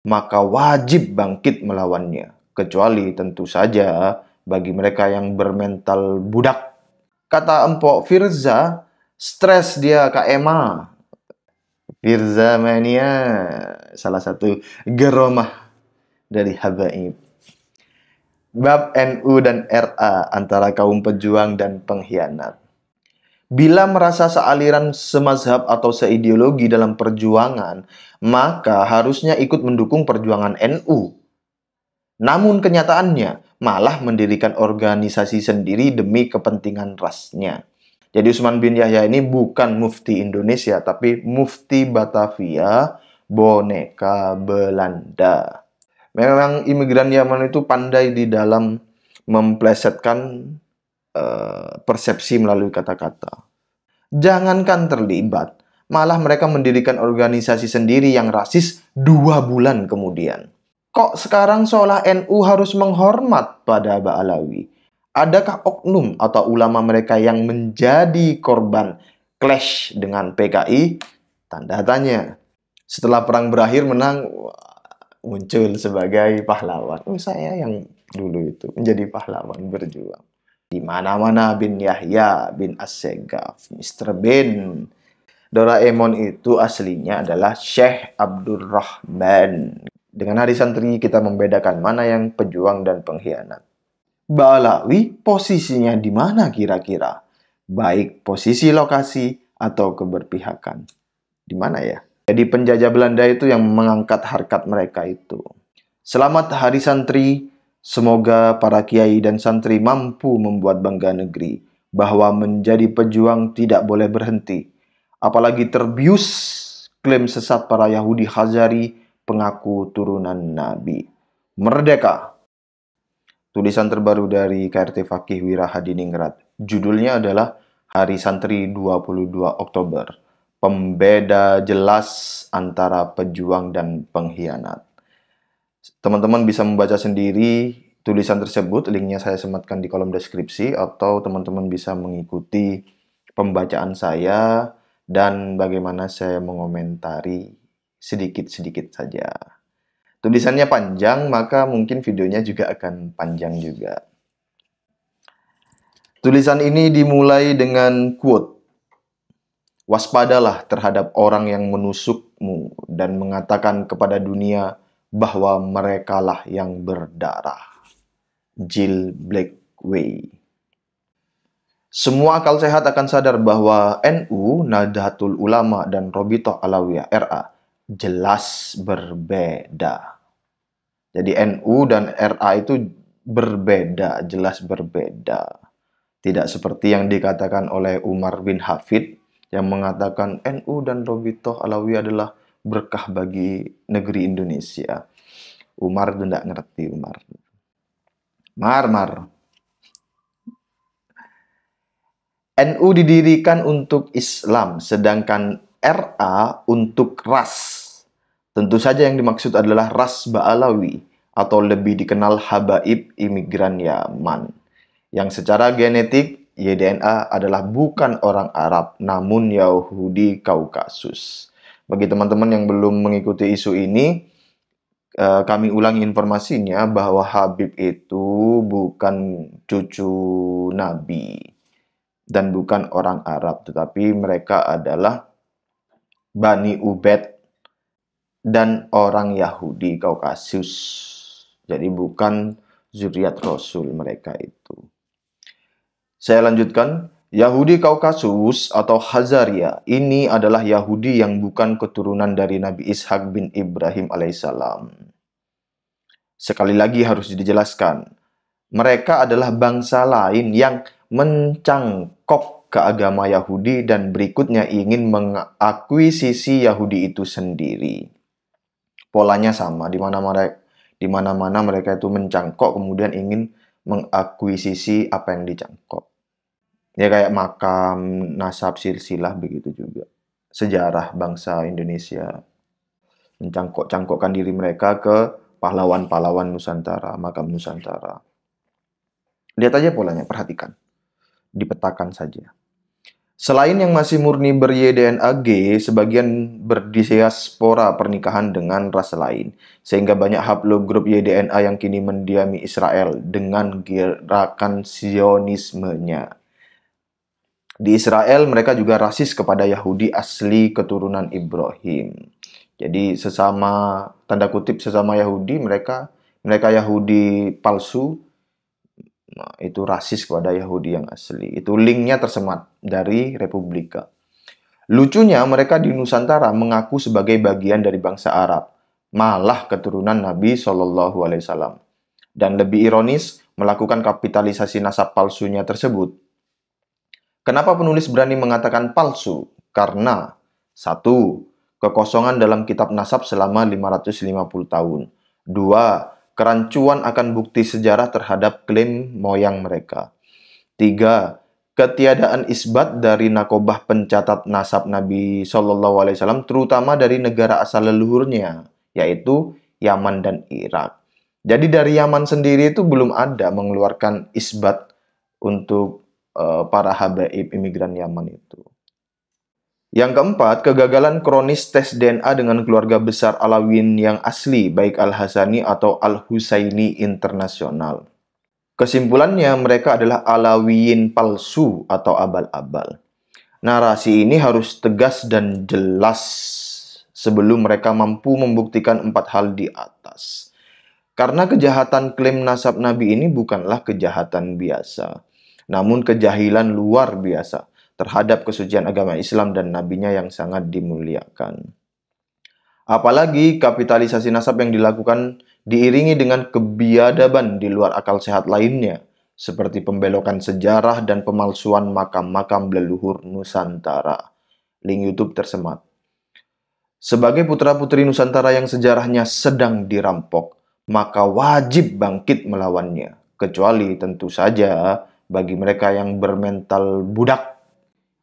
maka wajib bangkit melawannya. Kecuali tentu saja bagi mereka yang bermental budak. Kata Empok Firza, stres dia Kak Emma. Firza Mania, salah satu geromah dari Habaib. Bab NU dan RA antara kaum pejuang dan pengkhianat. Bila merasa sealiran, semazhab atau seideologi dalam perjuangan, maka harusnya ikut mendukung perjuangan NU. Namun kenyataannya malah mendirikan organisasi sendiri demi kepentingan rasnya. Jadi Utsman bin Yahya ini bukan mufti Indonesia, tapi mufti Batavia, boneka Belanda. Memang imigran Yaman itu pandai di dalam memplesetkan persepsi melalui kata-kata. Jangankan terlibat, malah mereka mendirikan organisasi sendiri yang rasis 2 bulan kemudian. Kok sekarang seolah NU harus menghormat pada Ba'alawi? Adakah oknum atau ulama mereka yang menjadi korban clash dengan PKI? Tanda tanya. Setelah perang berakhir menang, muncul sebagai pahlawan. Oh, saya yang dulu itu menjadi pahlawan berjuang. Di mana-mana bin Yahya, bin Assegaf, Mr. Bin. Doraemon itu aslinya adalah Syekh Abdurrahman. Dengan hari santri kita membedakan mana yang pejuang dan pengkhianat. Ba'alawi posisinya di mana kira-kira? Baik posisi lokasi atau keberpihakan. Di mana ya? Jadi penjajah Belanda itu yang mengangkat harkat mereka itu. Selamat Hari Santri, semoga para kiai dan santri mampu membuat bangga negeri, bahwa menjadi pejuang tidak boleh berhenti. Apalagi terbius klaim sesat para Yahudi Khazari, pengaku turunan Nabi. Merdeka! Tulisan terbaru dari KRT Fakih Wirahadiningrat. Judulnya adalah Hari Santri 22 Oktober. Pembeda jelas antara pejuang dan pengkhianat. Teman-teman bisa membaca sendiri tulisan tersebut, linknya saya sematkan di kolom deskripsi, atau teman-teman bisa mengikuti pembacaan saya dan bagaimana saya mengomentari sedikit-sedikit saja. Tulisannya panjang, maka mungkin videonya juga akan panjang juga. Tulisan ini dimulai dengan quote. Waspadalah terhadap orang yang menusukmu dan mengatakan kepada dunia bahwa merekalah yang berdarah. Jill Blackway. Semua akal sehat akan sadar bahwa NU, Nahdlatul Ulama, dan Robitoh Alawiyah RA jelas berbeda. Jadi NU dan RA itu berbeda, jelas berbeda. Tidak seperti yang dikatakan oleh Umar bin Hafid yang mengatakan NU dan Robitoh Alawiyah adalah berkah bagi negeri Indonesia. Umar itu tidak ngerti, Umar. NU didirikan untuk Islam, sedangkan RA untuk ras. Tentu saja yang dimaksud adalah ras Ba'alawi, atau lebih dikenal Habaib imigran Yaman, yang secara genetik YDNA adalah bukan orang Arab, namun Yahudi Kaukasus. Bagi teman-teman yang belum mengikuti isu ini, kami ulangi informasinya bahwa Habib itu bukan cucu Nabi dan bukan orang Arab, tetapi mereka adalah Bani Ubed dan orang Yahudi Kaukasus. Jadi bukan zuriat Rasul mereka itu. Saya lanjutkan, Yahudi Kaukasus atau Khazaria ini adalah Yahudi yang bukan keturunan dari Nabi Ishak bin Ibrahim alaihissalam. Sekali lagi harus dijelaskan, mereka adalah bangsa lain yang mencangkok ke agama Yahudi dan berikutnya ingin mengakuisisi Yahudi itu sendiri. Polanya sama, di mana-mana mereka itu mencangkok kemudian ingin mengakuisisi apa yang dicangkok. Ya kayak makam, nasab, silsilah begitu juga. Sejarah bangsa Indonesia mencangkok-cangkokkan diri mereka ke pahlawan-pahlawan Nusantara, makam Nusantara. Lihat aja polanya, perhatikan. Dipetakan saja. Selain yang masih murni ber-YDNA-G, sebagian berdiaspora pernikahan dengan ras lain, sehingga banyak haplogrup YDNA yang kini mendiami Israel dengan gerakan Zionismenya. Di Israel, mereka juga rasis kepada Yahudi asli keturunan Ibrahim. Jadi sesama, tanda kutip sesama Yahudi, mereka Yahudi palsu. Nah, itu rasis kepada Yahudi yang asli. Itu linknya tersemat dari Republika. Lucunya, mereka di Nusantara mengaku sebagai bagian dari bangsa Arab, malah keturunan Nabi Shallallahu Alaihi Wasallam. Dan lebih ironis, melakukan kapitalisasi nasab palsunya tersebut. Kenapa penulis berani mengatakan palsu? Karena satu, kekosongan dalam kitab nasab selama 550 tahun. Dua, kerancuan akan bukti sejarah terhadap klaim moyang mereka. Tiga, ketiadaan isbat dari nakobah pencatat nasab Nabi Shallallahu Alaihi Wasallam, terutama dari negara asal leluhurnya, yaitu Yaman dan Irak. Jadi dari Yaman sendiri itu belum ada mengeluarkan isbat untuk para habaib imigran Yaman itu. Yang keempat, kegagalan kronis tes DNA dengan keluarga besar Alawiyyin yang asli, baik Al-Hasani atau Al-Husaini internasional. Kesimpulannya, mereka adalah Alawiyyin palsu atau abal-abal. Narasi ini harus tegas dan jelas sebelum mereka mampu membuktikan 4 hal di atas. Karena kejahatan klaim nasab Nabi ini bukanlah kejahatan biasa, namun kejahilan luar biasa terhadap kesucian agama Islam dan nabinya yang sangat dimuliakan. Apalagi kapitalisasi nasab yang dilakukan diiringi dengan kebiadaban di luar akal sehat lainnya, seperti pembelokan sejarah dan pemalsuan makam-makam leluhur Nusantara. Link YouTube tersemat. Sebagai putra-putri Nusantara yang sejarahnya sedang dirampok, maka wajib bangkit melawannya. Kecuali tentu saja bagi mereka yang bermental budak,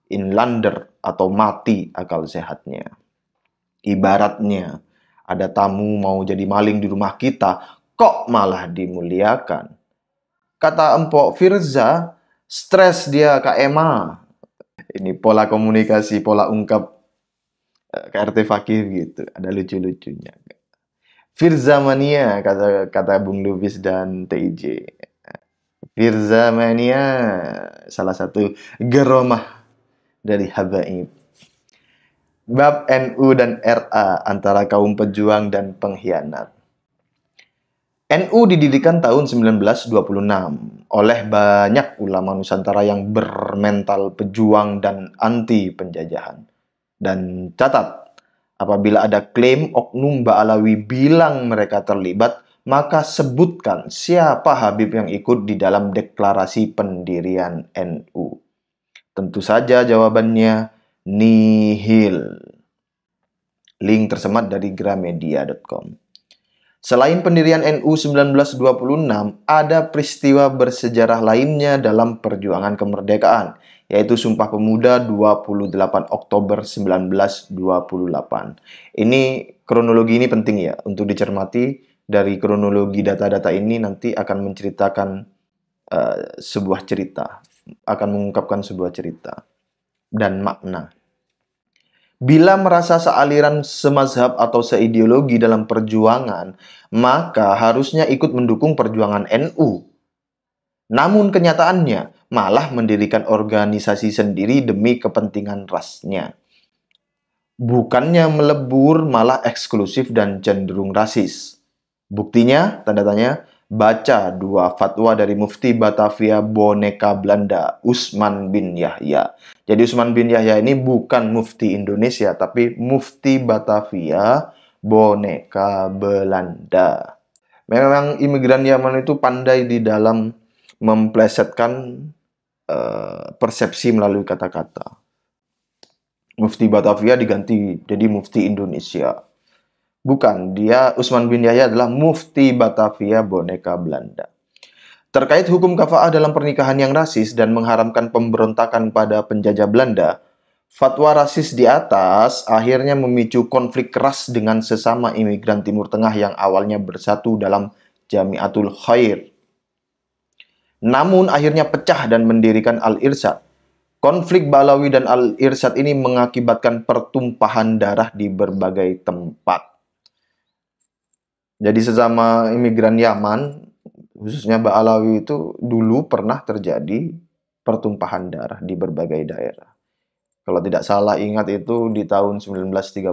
inlander, atau mati akal sehatnya. Ibaratnya, ada tamu mau jadi maling di rumah kita, kok malah dimuliakan. Kata Empok Firza, stres dia Kak Emma. Ini pola komunikasi, pola ungkap KRT Fakih gitu. Ada lucu-lucunya. Firza mania, kata Bung Lubis dan TIJ. Firza mania, salah satu geromah dari habaib. Bab NU dan RA antara kaum pejuang dan pengkhianat. NU didirikan tahun 1926 oleh banyak ulama Nusantara yang bermental pejuang dan anti penjajahan. Dan catat, apabila ada klaim oknum Ba'alawi bilang mereka terlibat, maka sebutkan siapa Habib yang ikut di dalam deklarasi pendirian NU. Tentu saja jawabannya nihil. Link tersemat dari gramedia.com. Selain pendirian NU 1926, ada peristiwa bersejarah lainnya dalam perjuangan kemerdekaan, yaitu Sumpah Pemuda 28 Oktober 1928. Ini kronologi ini penting ya untuk dicermati. Dari kronologi data-data ini nanti akan menceritakan sebuah cerita, akan mengungkapkan sebuah cerita dan makna. Bila merasa sealiran, semazhab atau seideologi dalam perjuangan, maka harusnya ikut mendukung perjuangan NU. Namun kenyataannya malah mendirikan organisasi sendiri demi kepentingan rasnya. Bukannya melebur, malah eksklusif dan cenderung rasis. Buktinya, tanda tanya, baca 2 fatwa dari Mufti Batavia Boneka Belanda, Usman bin Yahya. Jadi Usman bin Yahya ini bukan Mufti Indonesia, tapi Mufti Batavia Boneka Belanda. Memang imigran Yaman itu pandai di dalam memplesetkan persepsi melalui kata-kata. Mufti Batavia diganti jadi Mufti Indonesia. Bukan, Usman bin Yahya adalah Mufti Batavia Boneka Belanda. Terkait hukum kafa'ah dalam pernikahan yang rasis dan mengharamkan pemberontakan pada penjajah Belanda, fatwa rasis di atas akhirnya memicu konflik keras dengan sesama imigran Timur Tengah yang awalnya bersatu dalam Jamiatul Khair. Namun akhirnya pecah dan mendirikan Al-Irsyad, Konflik Ba'alawi dan Al-Irsyad ini mengakibatkan pertumpahan darah di berbagai tempat. Jadi sesama imigran Yaman, khususnya Ba'alawi itu dulu pernah terjadi pertumpahan darah di berbagai daerah. Kalau tidak salah ingat itu di tahun 1930.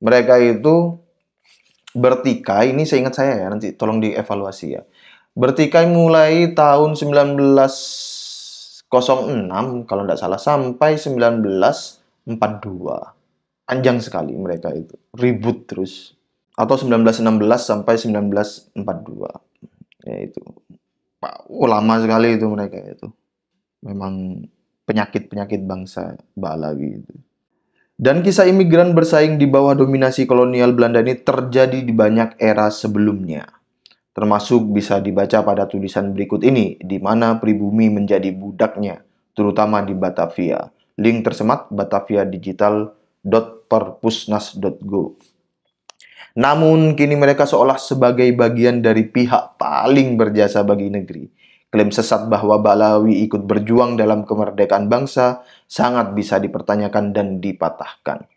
Mereka itu bertikai, ini seingat saya ya, nanti tolong dievaluasi ya. Bertikai mulai tahun 1906 kalau tidak salah sampai 1942. Panjang sekali mereka itu, ribut terus. Atau 1916 sampai 1942. Ya itu. Lama sekali itu mereka itu. Memang penyakit-penyakit bangsa Ba'alawi itu. Dan kisah imigran bersaing di bawah dominasi kolonial Belanda ini terjadi di banyak era sebelumnya. Termasuk bisa dibaca pada tulisan berikut ini, di mana pribumi menjadi budaknya, terutama di Batavia. Link tersemat bataviadigital.perpusnas.go. Namun, kini mereka seolah sebagai bagian dari pihak paling berjasa bagi negeri. Klaim sesat bahwa Ba'alawi ikut berjuang dalam kemerdekaan bangsa sangat bisa dipertanyakan dan dipatahkan.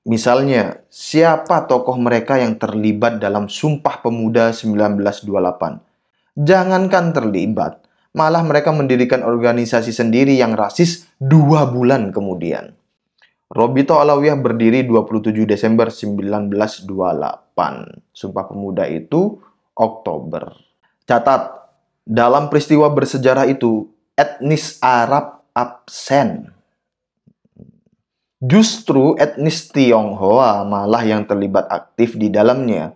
Misalnya, siapa tokoh mereka yang terlibat dalam Sumpah Pemuda 1928? Jangankan terlibat, malah mereka mendirikan organisasi sendiri yang rasis 2 bulan kemudian. Robito Alawiyah berdiri 27 Desember 1928. Sumpah Pemuda itu Oktober. Catat, dalam peristiwa bersejarah itu, etnis Arab absen. Justru etnis Tionghoa malah yang terlibat aktif di dalamnya.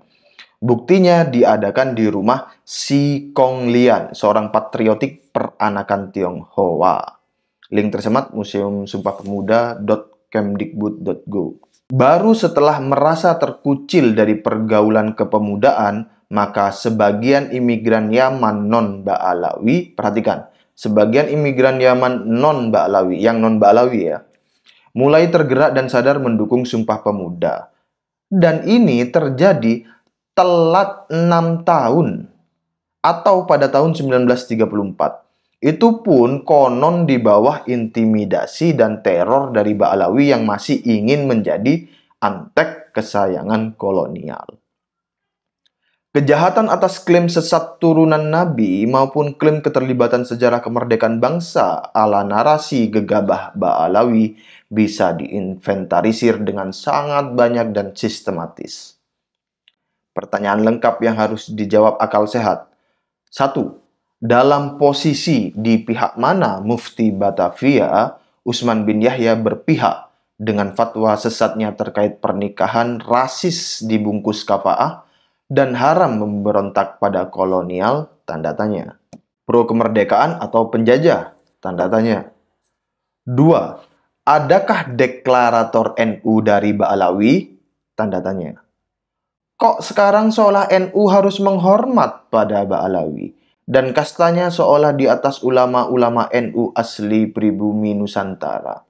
Buktinya diadakan di rumah Si Kong Lian, seorang patriotik peranakan Tionghoa. Link tersemat museumsumpahpemuda.kemdikbud.go. Baru setelah merasa terkucil dari pergaulan kepemudaan, maka sebagian imigran Yaman non-Ba'alawi, perhatikan, sebagian imigran Yaman non-Ba'alawi, yang non-Ba'alawi ya, mulai tergerak dan sadar mendukung Sumpah Pemuda. Dan ini terjadi telat 6 tahun, atau pada tahun 1934. Itu pun konon di bawah intimidasi dan teror dari Ba'alawi yang masih ingin menjadi antek kesayangan kolonial. Kejahatan atas klaim sesat turunan Nabi maupun klaim keterlibatan sejarah kemerdekaan bangsa ala narasi gegabah Ba'alawi bisa diinventarisir dengan sangat banyak dan sistematis. Pertanyaan lengkap yang harus dijawab akal sehat. 1. Dalam posisi di pihak mana Mufti Batavia, Utsman bin Yahya berpihak dengan fatwa sesatnya terkait pernikahan rasis dibungkus kafa'ah dan haram memberontak pada kolonial, tanda tanya. Pro kemerdekaan atau penjajah, tanda tanya. 2. Adakah deklarator NU dari Ba'alawi, tanda tanya. Kok sekarang seolah NU harus menghormat pada Ba'alawi? Dan kastanya seolah di atas ulama-ulama NU asli pribumi Nusantara.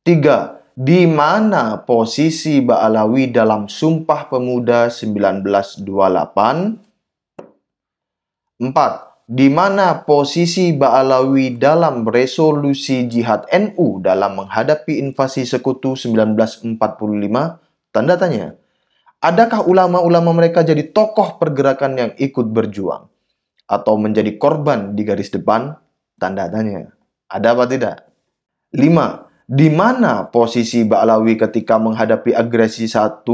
3. Di mana posisi Ba'alawi dalam Sumpah Pemuda 1928? 4. Di mana posisi Ba'alawi dalam resolusi jihad NU dalam menghadapi invasi sekutu 1945? Tanda tanya. Adakah ulama-ulama mereka jadi tokoh pergerakan yang ikut berjuang? Atau menjadi korban di garis depan? Tanda tanya. Ada apa tidak? 5. Di mana posisi Ba'alawi ketika menghadapi agresi 1?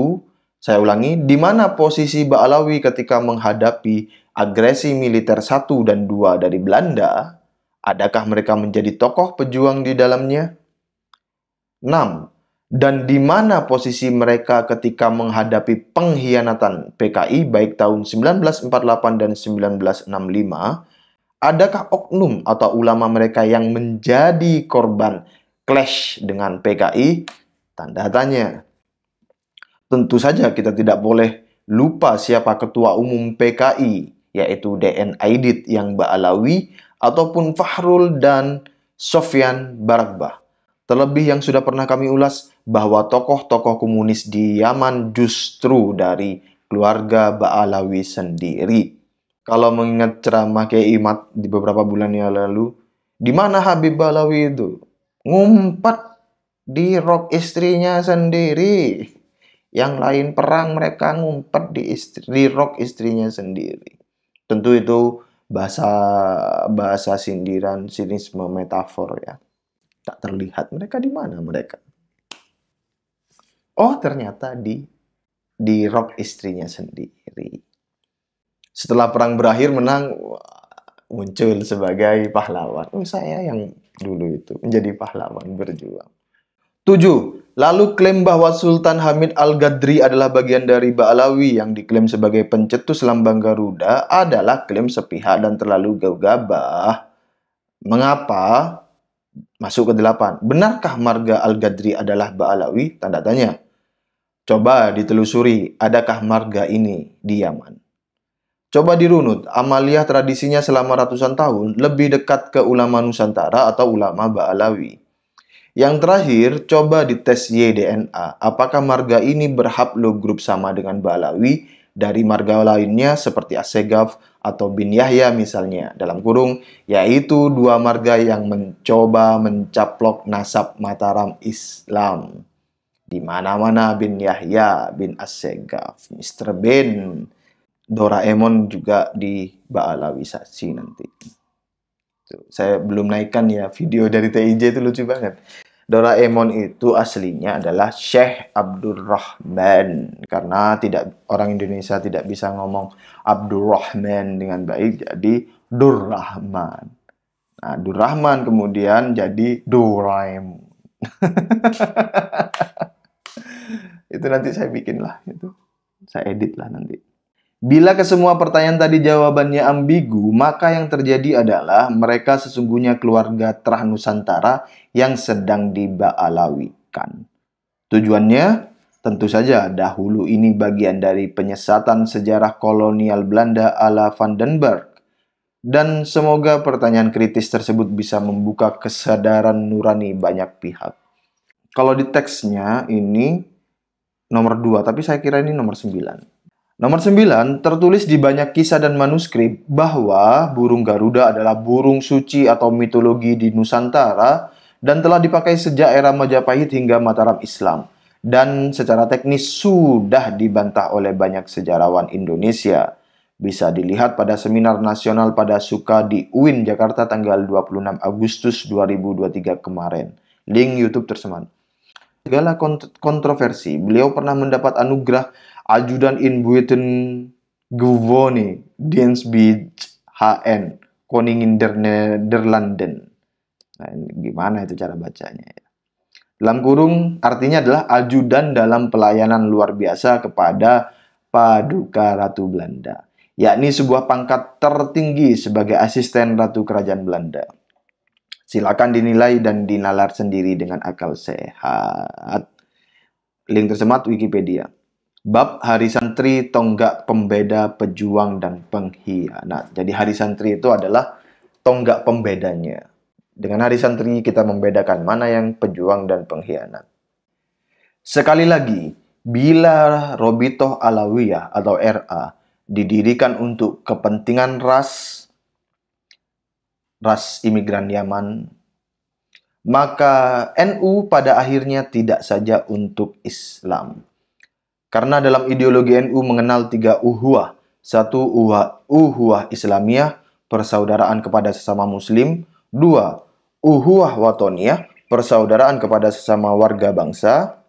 Saya ulangi, di mana posisi Ba'alawi ketika menghadapi agresi militer 1 dan 2 dari Belanda? Adakah mereka menjadi tokoh pejuang di dalamnya? 6. Dan di mana posisi mereka ketika menghadapi pengkhianatan PKI baik tahun 1948 dan 1965? Adakah oknum atau ulama mereka yang menjadi korban clash dengan PKI? Tanda tanya. Tentu saja kita tidak boleh lupa siapa ketua umum PKI, yaitu DN Aidit yang Ba'alawi ataupun Fahrul dan Sofyan Barakbah. Terlebih yang sudah pernah kami ulas bahwa tokoh-tokoh komunis di Yaman justru dari keluarga Ba'alawi sendiri. Kalau mengingat ceramah Kiai Imad di beberapa bulan yang lalu, Di mana Habib Balawi itu? Ngumpet di rok istrinya sendiri. Yang lain perang, mereka ngumpet di rok istrinya sendiri. Tentu itu bahasa sindiran, sinisme, metafor ya. Tak terlihat mereka di mana mereka. Oh, ternyata di rok istrinya sendiri. Setelah perang berakhir menang, muncul sebagai pahlawan. Oh, saya yang dulu itu menjadi pahlawan berjuang. 7. Lalu klaim bahwa Sultan Hamid Al-Ghadri adalah bagian dari Ba'alawi yang diklaim sebagai pencetus lambang Garuda adalah klaim sepihak dan terlalu gegabah. Mengapa? Masuk ke 8. Benarkah marga Al-Ghadri adalah Ba'alawi? Tanda tanya. Coba ditelusuri, adakah marga ini di Yaman? Coba dirunut, amaliyah tradisinya selama ratusan tahun lebih dekat ke ulama Nusantara atau ulama Ba'alawi. Yang terakhir, coba dites YDNA. Apakah marga ini berhaplogrup sama dengan Ba'alawi dari marga lainnya seperti Assegaf atau bin Yahya misalnya, dalam kurung, yaitu dua marga yang mencoba mencaplok nasab Mataram Islam. Di mana-mana bin Yahya, bin Assegaf, Mr. Bin, Doraemon juga di Ba'alawisasi nanti. Saya belum naikkan ya video dari TIJ, itu lucu banget. Doraemon itu aslinya adalah Syekh Abdurrahman. Karena orang Indonesia tidak bisa ngomong Abdurrahman dengan baik, jadi Durrahman. Nah, Durrahman kemudian jadi Doraemon. Itu nanti saya bikin lah, itu saya edit lah nanti. Bila kesemua pertanyaan tadi jawabannya ambigu, maka yang terjadi adalah mereka sesungguhnya keluarga Trah Nusantara yang sedang diba'alawikan. Tujuannya, tentu saja dahulu ini bagian dari penyesatan sejarah kolonial Belanda ala Van den Berg. Dan semoga pertanyaan kritis tersebut bisa membuka kesadaran nurani banyak pihak. Kalau di teksnya ini nomor 2, tapi saya kira ini nomor 9. Nomor 9, tertulis di banyak kisah dan manuskrip bahwa burung Garuda adalah burung suci atau mitologi di Nusantara dan telah dipakai sejak era Majapahit hingga Mataram Islam. Dan secara teknis sudah dibantah oleh banyak sejarawan Indonesia. Bisa dilihat pada seminar nasional pada Suka di UIN Jakarta tanggal 26 Agustus 2023 kemarin. Link YouTube tersemat. Segala kontroversi, beliau pernah mendapat anugerah Ajudan in Buiten Gewone Dienstbij HN Koningin der Nederlanden. Nah, gimana itu cara bacanya ya? Dalam kurung artinya adalah ajudan dalam pelayanan luar biasa kepada Paduka Ratu Belanda, yakni sebuah pangkat tertinggi sebagai asisten Ratu Kerajaan Belanda. Silakan dinilai dan dinalar sendiri dengan akal sehat. Link tersemat Wikipedia. Bab Hari Santri, tonggak pembeda, pejuang, dan pengkhianat. Jadi Hari Santri itu adalah tonggak pembedanya. Dengan Hari Santri kita membedakan mana yang pejuang dan pengkhianat. Sekali lagi, bila Robitoh Alawiyah atau RA didirikan untuk kepentingan ras imigran Yaman, maka NU pada akhirnya tidak saja untuk Islam. Karena dalam ideologi NU mengenal 3 uhuwah. 1. Uhuwah Islamiyah, persaudaraan kepada sesama muslim. 2. Uhuwah Watoniyah, persaudaraan kepada sesama warga bangsa.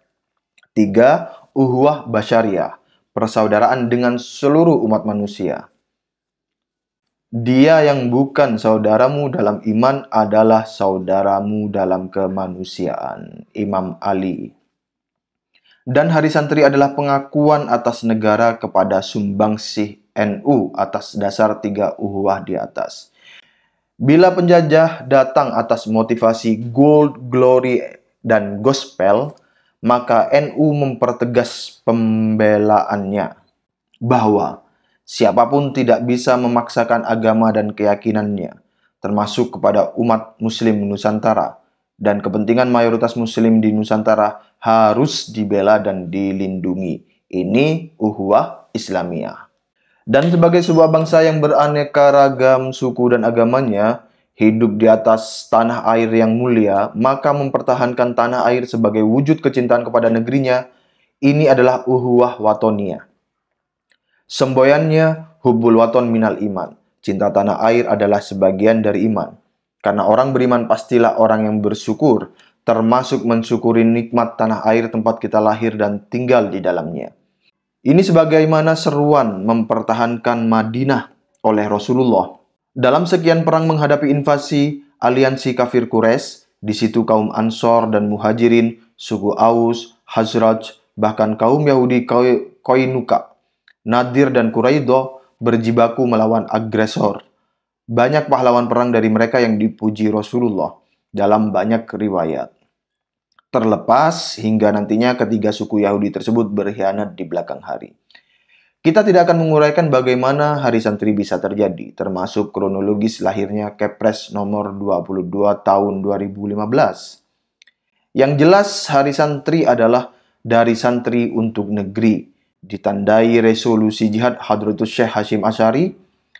3. Uhuwah Basyariyah, persaudaraan dengan seluruh umat manusia. Dia yang bukan saudaramu dalam iman adalah saudaramu dalam kemanusiaan. Imam Ali. Dan Hari Santri adalah pengakuan atas negara kepada sumbangsih NU atas dasar 3 uhuwah di atas. Bila penjajah datang atas motivasi gold, glory, dan gospel, maka NU mempertegas pembelaannya bahwa siapapun tidak bisa memaksakan agama dan keyakinannya, termasuk kepada umat muslim Nusantara, dan kepentingan mayoritas muslim di Nusantara harus dibela dan dilindungi. Ini uhuwah Islamiyah. Dan sebagai sebuah bangsa yang beraneka ragam suku dan agamanya, hidup di atas tanah air yang mulia, maka mempertahankan tanah air sebagai wujud kecintaan kepada negerinya, ini adalah uhuwah watonia. Semboyannya hubbul waton minal iman. Cinta tanah air adalah sebagian dari iman. Karena orang beriman pastilah orang yang bersyukur, termasuk mensyukuri nikmat tanah air tempat kita lahir dan tinggal di dalamnya. Ini sebagaimana seruan mempertahankan Madinah oleh Rasulullah. Dalam sekian perang menghadapi invasi aliansi kafir Quraisy, di situ kaum Ansor dan Muhajirin, suku Aus, Hazraj, bahkan kaum Yahudi Qainuqa, Nadir dan Quraidah berjibaku melawan agresor. Banyak pahlawan perang dari mereka yang dipuji Rasulullah dalam banyak riwayat. Terlepas hingga nantinya ketiga suku Yahudi tersebut berkhianat di belakang hari. Kita tidak akan menguraikan bagaimana Hari Santri bisa terjadi, termasuk kronologis lahirnya Kepres nomor 22 tahun 2015. Yang jelas Hari Santri adalah dari santri untuk negeri, ditandai resolusi jihad Hadratus Syekh Hasyim Asy'ari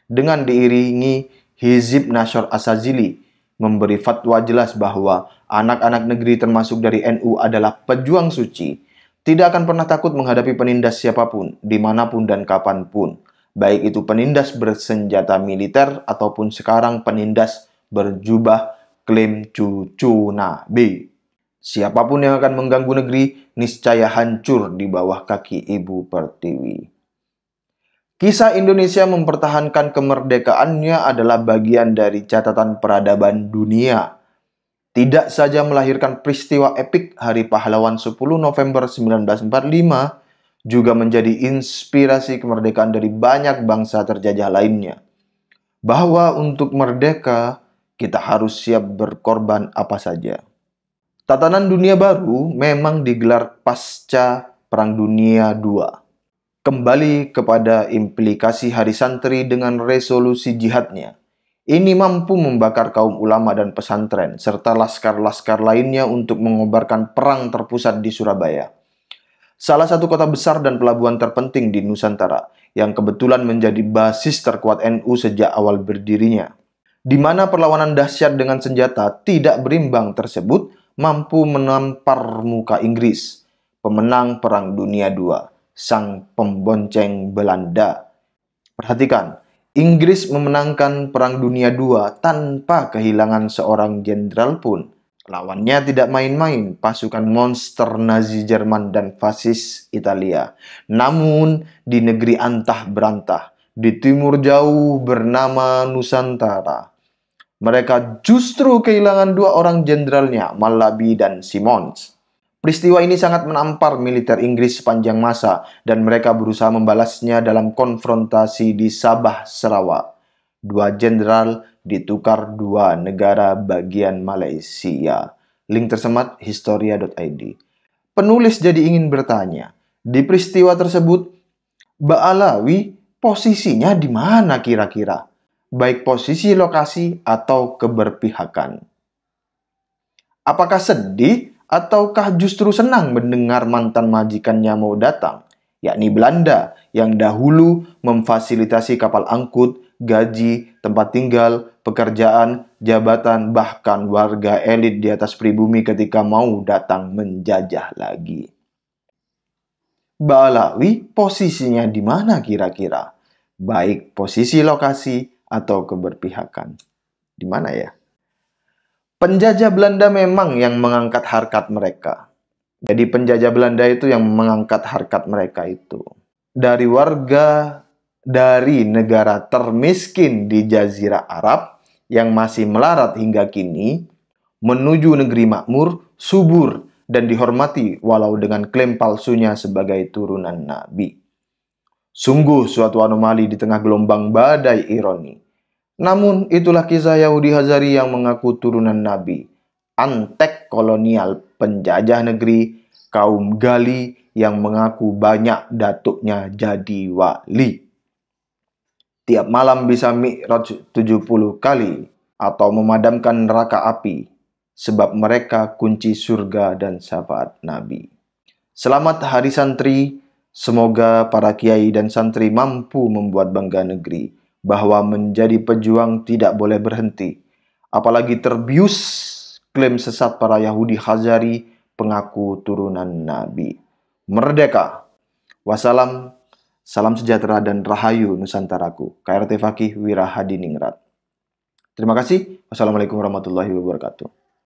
dengan diiringi Hizib Nasyr Asazili, memberi fatwa jelas bahwa anak-anak negeri termasuk dari NU adalah pejuang suci, tidak akan pernah takut menghadapi penindas siapapun, dimanapun dan kapanpun. Baik itu penindas bersenjata militer ataupun sekarang penindas berjubah klaim cucu Nabi. Siapapun yang akan mengganggu negeri, niscaya hancur di bawah kaki Ibu Pertiwi. Kisah Indonesia mempertahankan kemerdekaannya adalah bagian dari catatan peradaban dunia. Tidak saja melahirkan peristiwa epik Hari Pahlawan 10 November 1945, juga menjadi inspirasi kemerdekaan dari banyak bangsa terjajah lainnya. Bahwa untuk merdeka, kita harus siap berkorban apa saja. Tatanan dunia baru memang digelar pasca Perang Dunia II. Kembali kepada implikasi Hari Santri dengan resolusi jihadnya. Ini mampu membakar kaum ulama dan pesantren, serta laskar-laskar lainnya untuk mengobarkan perang terpusat di Surabaya. Salah satu kota besar dan pelabuhan terpenting di Nusantara, yang kebetulan menjadi basis terkuat NU sejak awal berdirinya. Di mana perlawanan dahsyat dengan senjata tidak berimbang tersebut mampu menampar muka Inggris, pemenang Perang Dunia II, sang pembonceng Belanda. Perhatikan, Inggris memenangkan Perang Dunia II tanpa kehilangan seorang jenderal pun. Lawannya tidak main-main, pasukan monster Nazi Jerman dan fasis Italia. Namun, di negeri antah berantah, di timur jauh bernama Nusantara, mereka justru kehilangan dua orang jenderalnya, Malabi dan Simons. Peristiwa ini sangat menampar militer Inggris sepanjang masa dan mereka berusaha membalasnya dalam konfrontasi di Sabah, Sarawak. Dua jenderal ditukar dua negara bagian Malaysia. Link tersemat historia.id. Penulis jadi ingin bertanya, di peristiwa tersebut, Ba'alawi posisinya di mana kira-kira? Baik posisi lokasi atau keberpihakan. Apakah sedih? Ataukah justru senang mendengar mantan majikannya mau datang, yakni Belanda yang dahulu memfasilitasi kapal angkut, gaji, tempat tinggal, pekerjaan, jabatan, bahkan warga elit di atas pribumi ketika mau datang menjajah lagi. Ba'alawi posisinya di mana kira-kira? Baik posisi lokasi atau keberpihakan. Di mana ya? Penjajah Belanda memang yang mengangkat harkat mereka. Jadi penjajah Belanda itu yang mengangkat harkat mereka itu. Dari warga dari negara termiskin di Jazirah Arab yang masih melarat hingga kini, menuju negeri makmur, subur, dan dihormati walau dengan klaim palsunya sebagai turunan Nabi. Sungguh suatu anomali di tengah gelombang badai ironi. Namun, itulah kisah Yahudi Hazari yang mengaku turunan Nabi. Antek kolonial penjajah negeri, kaum Gali yang mengaku banyak datuknya jadi wali. Tiap malam bisa mi'raj 70 kali atau memadamkan neraka api, sebab mereka kunci surga dan syafaat Nabi. Selamat Hari Santri, semoga para kiai dan santri mampu membuat bangga negeri, bahwa menjadi pejuang tidak boleh berhenti. apalagi terbius klaim sesat para Yahudi Khazari pengaku turunan Nabi. Merdeka! Wassalam, salam sejahtera dan rahayu Nusantaraku. KRT Fakih Wirahadiningrat. Terima kasih. Wassalamualaikum warahmatullahi wabarakatuh.